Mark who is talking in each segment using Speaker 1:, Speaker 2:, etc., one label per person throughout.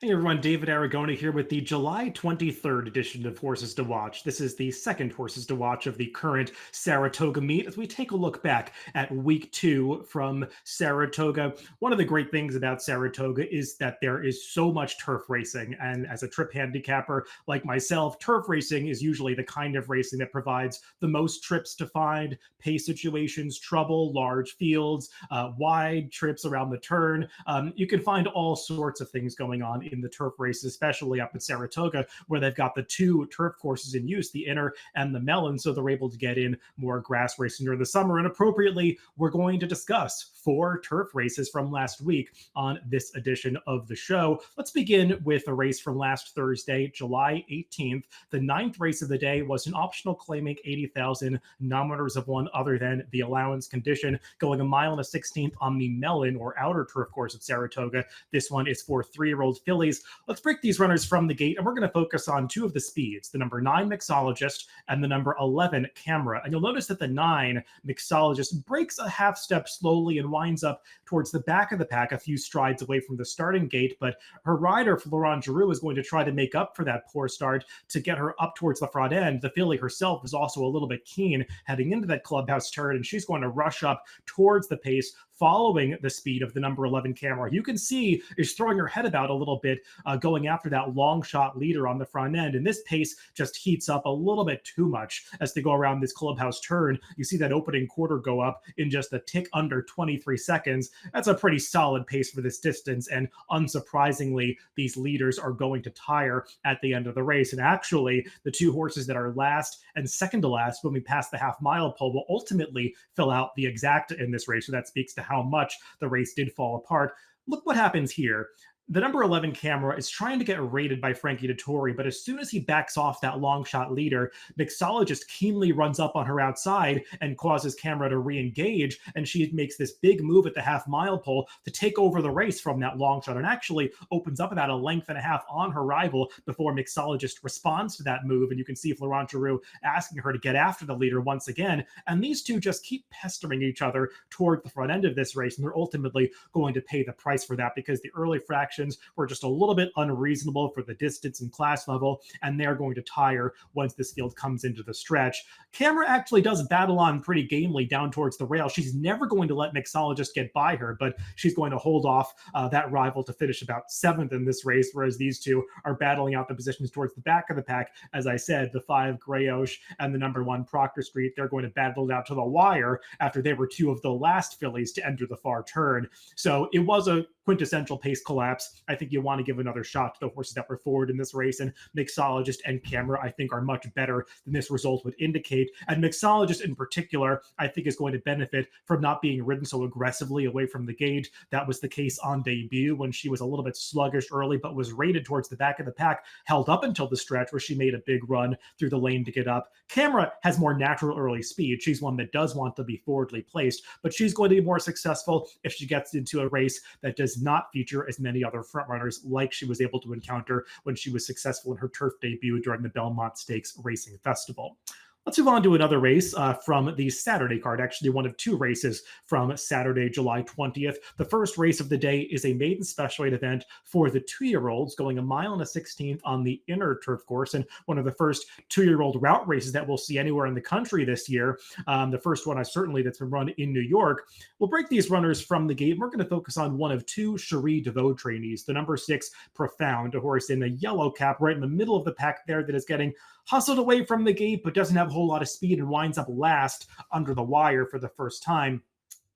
Speaker 1: Hey everyone, David Aragona here with the July 23rd edition of Horses to Watch. This is the second Horses to Watch of the current Saratoga meet as we take a look back at week two from Saratoga. One of the great things about Saratoga is that there is so much turf racing. And as a trip handicapper like myself, turf racing is usually the kind of racing that provides the most trips to find, pace situations, trouble, large fields, wide trips around the turn. You can find all sorts of things going on in the turf races, especially up at Saratoga, where they've got the two turf courses in use, the inner and the melon, so they're able to get in more grass racing during the summer. And appropriately, we're going to discuss four turf races from last week on this edition of the show. Let's begin with a race from last Thursday, July 18th. The ninth race of the day was an optional claiming 80,000 nominators of one other than the allowance condition, going a mile and a 16th on the melon or outer turf course at Saratoga. This one is for 3-year-old fillies. Let's break these runners from the gate, and we're going to focus on two of the speeds, the number 9 Mixologist and the number 11 Camera. And you'll notice that the 9 Mixologist breaks a half step slowly and winds up towards the back of the pack, a few strides away from the starting gate. But her rider, Florent Giroux, is going to try to make up for that poor start to get her up towards the front end. The filly herself is also a little bit keen heading into that clubhouse turn, and she's going to rush up towards the pace following the speed of the number 11 Camera. You can see is throwing her head about a little bit, going after that long shot leader on the front end. And this pace just heats up a little bit too much as they go around this clubhouse turn. You see that opening quarter go up in just a tick under 23 seconds. That's a pretty solid pace for this distance. And unsurprisingly, these leaders are going to tire at the end of the race. And actually, the two horses that are last and second to last when we pass the half mile pole will ultimately fill out the exacta in this race. So that speaks to how much the race did fall apart. Look what happens here. The number 11 Camera is trying to get rated by Frankie Dettori, but as soon as he backs off that long shot leader, Mixologist keenly runs up on her outside and causes Camera to re-engage, and she makes this big move at the half mile pole to take over the race from that long shot and actually opens up about a length and a half on her rival before Mixologist responds to that move. And you can see Florent Giroux asking her to get after the leader once again, and these two just keep pestering each other toward the front end of this race, and they're ultimately going to pay the price for that because the early fraction were just a little bit unreasonable for the distance and class level, and they're going to tire once this field comes into the stretch. Camera actually does battle on pretty gamely down towards the rail. She's never going to let Mixologist get by her, but she's going to hold off that rival to finish about 7th in this race, whereas these two are battling out the positions towards the back of the pack. As I said, the 5 Grayoche and the number 1 Proctor Street, they're going to battle it out to the wire after they were two of the last fillies to enter the far turn. So it was a quintessential pace collapse. I think you want to give another shot to the horses that were forward in this race, and Mixologist and Camera, I think, are much better than this result would indicate. And Mixologist in particular, I think, is going to benefit from not being ridden so aggressively away from the gate. That was the case on debut when she was a little bit sluggish early, but was rated towards the back of the pack, held up until the stretch where she made a big run through the lane to get up. Camera has more natural early speed. She's one that does want to be forwardly placed, but she's going to be more successful if she gets into a race that does not feature as many other frontrunners like she was able to encounter when she was successful in her turf debut during the Belmont Stakes Racing Festival. Let's move on to another race from the Saturday card, actually one of two races from Saturday, July 20th. The first race of the day is a maiden special weight event for the 2-year-olds, going a mile and a 16th on the inner turf course, and one of the first 2-year-old route races that we'll see anywhere in the country this year. The first one, certainly, that's been run in New York. We'll break these runners from the gate, and we're going to focus on one of two Cherie DeVoe trainees, the number 6 Profound, a horse in a yellow cap right in the middle of the pack there that is getting hustled away from the gate, but doesn't have a whole lot of speed and winds up last under the wire for the first time.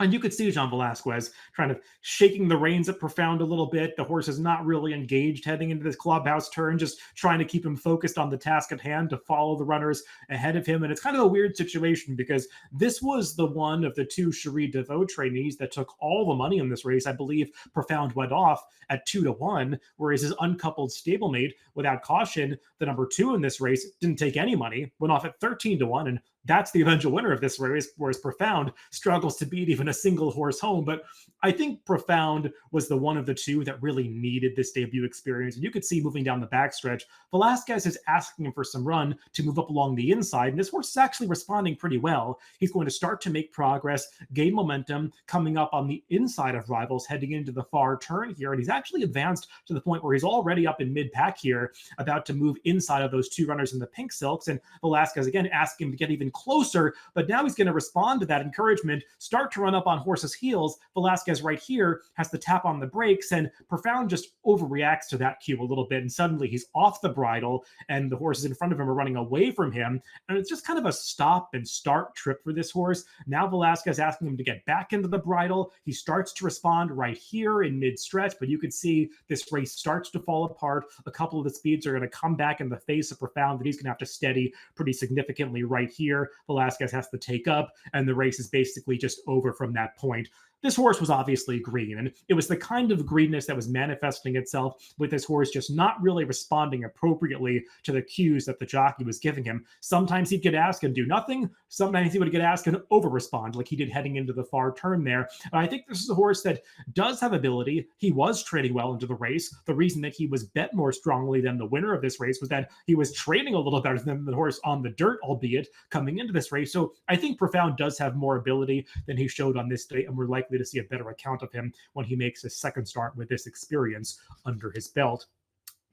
Speaker 1: And you could see Jean Velasquez kind of shaking the reins at Profound a little bit. The horse is not really engaged heading into this clubhouse turn, just trying to keep him focused on the task at hand to follow the runners ahead of him. And it's kind of a weird situation because this was the one of the two Cherie DeVoe trainees that took all the money in this race. I believe Profound went off at 2-1, whereas his uncoupled stablemate without caution, the number 2 in this race, didn't take any money, went off at 13-1, and that's the eventual winner of this race, whereas Profound struggles to beat even a single horse home. But I think Profound was the one of the two that really needed this debut experience. And you could see moving down the backstretch, Velasquez is asking him for some run to move up along the inside. And this horse is actually responding pretty well. He's going to start to make progress, gain momentum, coming up on the inside of rivals, heading into the far turn here. And he's actually advanced to the point where he's already up in mid-pack here, about to move inside of those two runners in the pink silks. And Velasquez, again, asking him to get even closer, but now he's going to respond to that encouragement, start to run up on horse's heels. Velasquez right here has to tap on the brakes, and Profound just overreacts to that cue a little bit, and suddenly he's off the bridle, and the horses in front of him are running away from him, and it's just kind of a stop and start trip for this horse. Now Velasquez asking him to get back into the bridle. He starts to respond right here in mid-stretch, but you can see this race starts to fall apart. A couple of the speeds are going to come back in the face of Profound that he's going to have to steady pretty significantly right here. Velasquez has to take up, and the race is basically just over from that point. This horse was obviously green, and it was the kind of greenness that was manifesting itself with this horse just not really responding appropriately to the cues that the jockey was giving him. Sometimes he'd get asked and do nothing. Sometimes he would get asked and over-respond, like he did heading into the far turn there. I think this is a horse that does have ability. He was trading well into the race. The reason that he was bet more strongly than the winner of this race was that he was trading a little better than the horse on the dirt, albeit coming into this race. So I think Profound does have more ability than he showed on this day, and we're likely to see a better account of him when he makes his second start with this experience under his belt.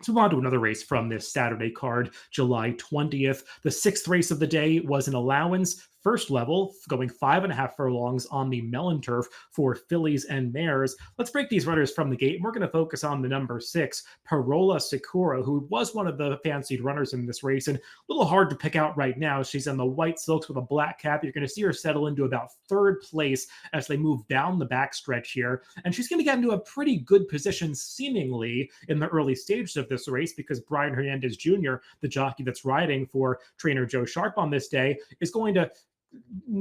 Speaker 1: Let's move on to another race from this Saturday card, July 20th. The sixth race of the day was an allowance first level, going 5.5 furlongs on the melon turf for fillies and mares. Let's break these runners from the gate, and we're going to focus on the number 6, Parola Sakura, who was one of the fancied runners in this race, and a little hard to pick out right now. She's in the white silks with a black cap. You're going to see her settle into about third place as they move down the backstretch here, and she's going to get into a pretty good position, seemingly, in the early stages of this race, because Brian Hernandez Jr., the jockey that's riding for trainer Joe Sharp on this day, is going to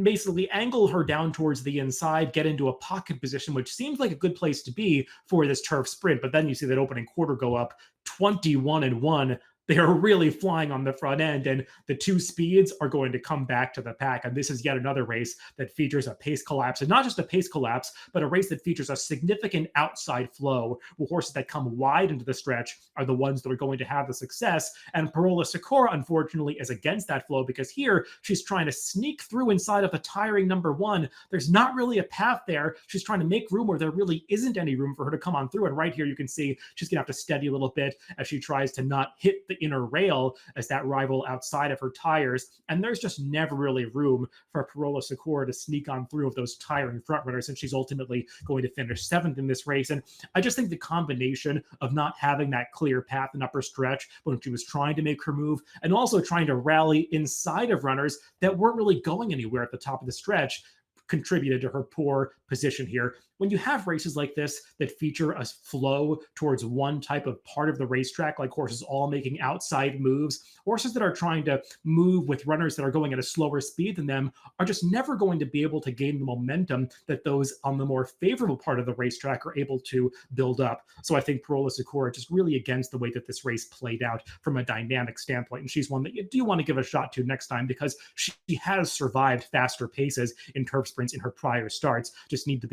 Speaker 1: basically angle her down towards the inside, get into a pocket position, which seems like a good place to be for this turf sprint. But then you see that opening quarter go up 21-1. They are really flying on the front end, and the two speeds are going to come back to the pack. And this is yet another race that features a pace collapse, and not just a pace collapse, but a race that features a significant outside flow, where horses that come wide into the stretch are the ones that are going to have the success. And Parola Sakura, unfortunately, is against that flow, because here she's trying to sneak through inside of a tiring number 1. There's not really a path there. She's trying to make room where there really isn't any room for her to come on through. And right here, you can see she's going to have to steady a little bit as she tries to not hit the inner rail as that rival outside of her tires. And there's just never really room for Parola Sakura to sneak on through of those tiring front runners, and she's ultimately going to finish 7th in this race. And I just think the combination of not having that clear path and upper stretch when she was trying to make her move, and also trying to rally inside of runners that weren't really going anywhere at the top of the stretch, contributed to her poor position here. When you have races like this that feature a flow towards one type of part of the racetrack, like horses all making outside moves, horses that are trying to move with runners that are going at a slower speed than them are just never going to be able to gain the momentum that those on the more favorable part of the racetrack are able to build up. So I think Parola Sakura just really against the way that this race played out from a dynamic standpoint. And she's one that you do want to give a shot to next time, because she has survived faster paces in turf sprints in her prior starts. Just needs to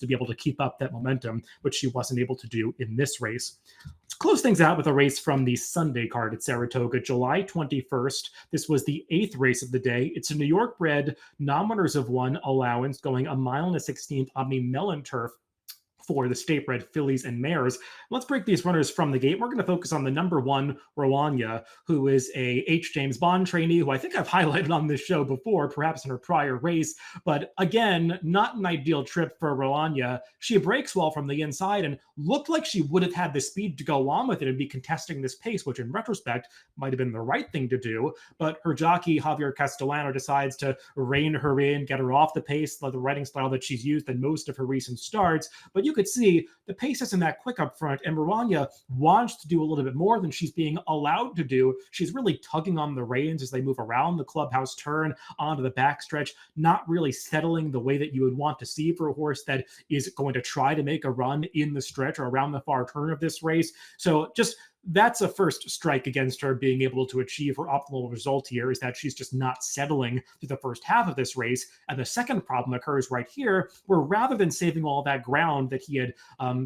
Speaker 1: be able to keep up that momentum, which she wasn't able to do in this race. Let's close things out with a race from the Sunday card at Saratoga, July 21st. This was the 8th race of the day. It's a New York bred non-winners of 1 allowance, going 1 1/16 on the melon turf for the state-bred fillies and mares. Let's break these runners from the gate. We're going to focus on the number 1, Rwanya, who is a H. James Bond trainee, who I think I've highlighted on this show before, perhaps in her prior race. But again, not an ideal trip for Rwanya. She breaks well from the inside and looked like she would have had the speed to go on with it and be contesting this pace, which in retrospect might have been the right thing to do. But her jockey, Javier Castellano, decides to rein her in, get her off the pace, the riding style that she's used in most of her recent starts. But you could see the pace isn't that quick up front, and Rwanya wants to do a little bit more than she's being allowed to do. She's really tugging on the reins as they move around the clubhouse turn onto the backstretch, not really settling the way that you would want to see for a horse that is going to try to make a run in the stretch or around the far turn of this race. So just that's a first strike against her being able to achieve her optimal result here, is that she's just not settling through the first half of this race. And the second problem occurs right here, where rather than saving all that ground that he had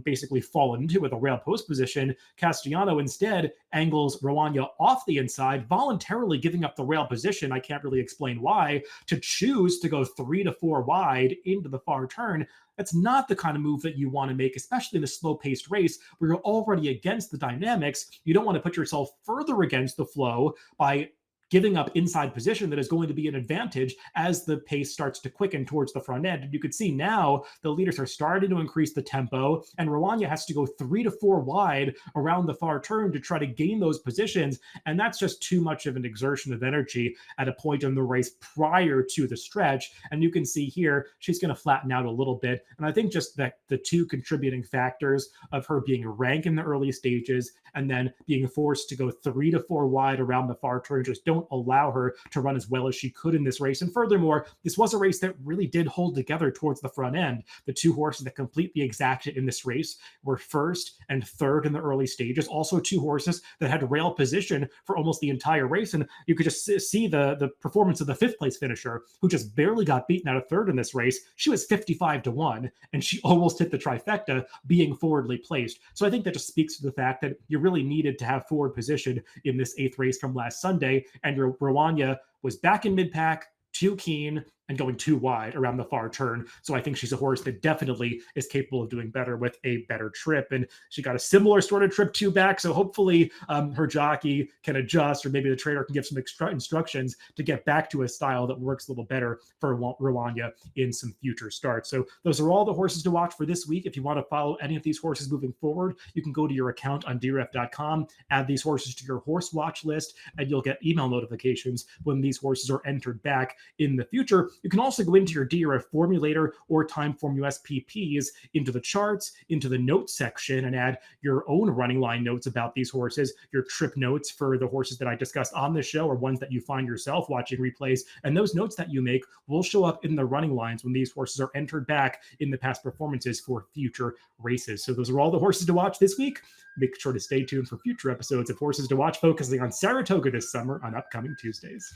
Speaker 1: basically fallen into with a rail post position, Castellano instead angles Rwanya off the inside, voluntarily giving up the rail position. I can't really explain why, to choose to go 3 to 4 wide into the far turn. That's not the kind of move that you want to make, especially in a slow-paced race where you're already against the dynamics. You don't want to put yourself further against the flow by giving up inside position that is going to be an advantage as the pace starts to quicken towards the front end. And you can see now the leaders are starting to increase the tempo, and Rwanya has to go 3 to 4 wide around the far turn to try to gain those positions. And that's just too much of an exertion of energy at a point in the race prior to the stretch. And you can see here, she's going to flatten out a little bit. And I think just that the two contributing factors of her being ranked in the early stages and then being forced to go 3 to 4 wide around the far turn just don't allow her to run as well as she could in this race. And furthermore, this was a race that really did hold together towards the front end. The two horses that completely exacted in this race were first and third in the early stages. Also two horses that had rail position for almost the entire race. And you could just see the performance of the fifth place finisher, who just barely got beaten out of third in this race. She was 55-1, and she almost hit the trifecta being forwardly placed. So I think that just speaks to the fact that you really needed to have forward position in this eighth race from last Sunday. And Rwanya was back in mid-pack, too keen, and going too wide around the far turn. So I think she's a horse that definitely is capable of doing better with a better trip. And she got a similar sort of trip two back. So hopefully her jockey can adjust, or maybe the trainer can give some extra instructions to get back to a style that works a little better for Rwanya in some future starts. So those are all the horses to watch for this week. If you want to follow any of these horses moving forward, you can go to your account on DRF.com, add these horses to your horse watch list, and you'll get email notifications when these horses are entered back in the future. You can also go into your DRF formulator or Timeform USPPs, into the charts, into the notes section, and add your own running line notes about these horses, your trip notes for the horses that I discussed on this show, or ones that you find yourself watching replays. And those notes that you make will show up in the running lines when these horses are entered back in the past performances for future races. So those are all the horses to watch this week. Make sure to stay tuned for future episodes of Horses to Watch, focusing on Saratoga this summer on upcoming Tuesdays.